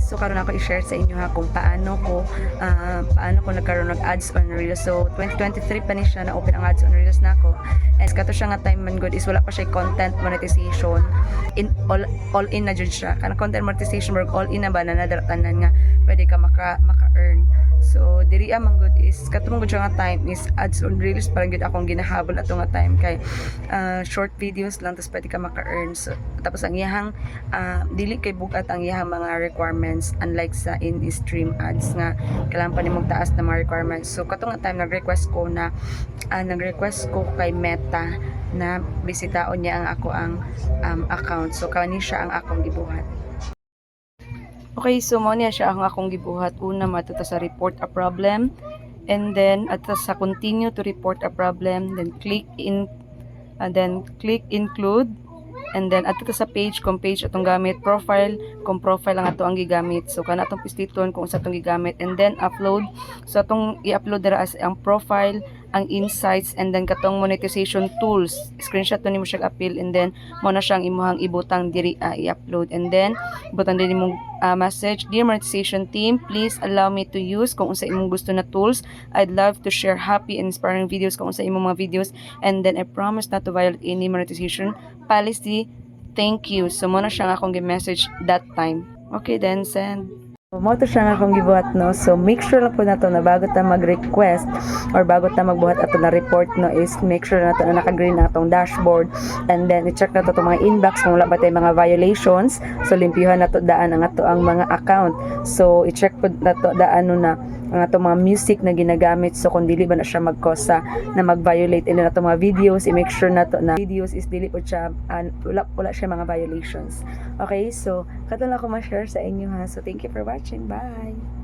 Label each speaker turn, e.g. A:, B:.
A: guys, so karon ako i-share sa inyo ha kung paano ko nagkaroon ng ads on Reels. So 2023 pa ni siya na open ang ads on Reels nako. And kato siya nga time man good is wala pa siya content monetization. In all in na jud siya. Kana content monetization work all in na ba na nadaratanan nga pwede ka maka-earn. So diri man good is katong gud siya nga time is ads on Reels parang gud akong ginahabol ato nga time kay short videos lang tapos pwede ka maka-earn. So tapos ang iyahang dili kay bugat ang iyahang mga requirements unlike sa in-stream ads nga kailangan pa nimong taas na mga requirements. So katong nga time nag-request ko kay Meta na bisitaon niya ang ako ang account. So kani siya ang akong gibuhat. Okay, so mo niya siya ang akong gibuhat. Una matuta sa report a problem, and then at sa continue to report a problem, then click include, and then ato sa page kung page atong gamit, profile kung profile lang ato ang gigamit. So kana atong pistiton kung sa atong gigamit, and then upload. So atong i-upload dira as ang profile, ang insights, and then katong monetization tools. Screenshot to nimo siya appeal, and then mo na siyang imuhang ibutang diri i-upload, and then butang din imong message, dear monetization team, please allow me to use kung sa imong gusto na tools. I'd love to share happy and inspiring videos kung sa imong mga videos, and then I promise not to violate any monetization policy. Thank you. So mo na siya akong gi-message that time. Okay, then send. Mo to siya nga akong gibuhat, no. So make sure lang po nato na bago ta mag-request or bago ta magbuhat ato na report, no, is make sure nato na naka-green na atong dashboard, and then i-check nato itong mga inbox kung wala ba tay mga violations. So limpyuhan nato daan ang ato ang mga account. So i-check po nato daan na ang ato mga music na ginagamit. So kung dili ba na siya magkosa na mag-violate, and then ato mga videos, i-make sure nato na videos is dili po siya wala siya mga violations. Okay, so kato lang ako ma-share sa inyo ha. So thank you for watching. Bye.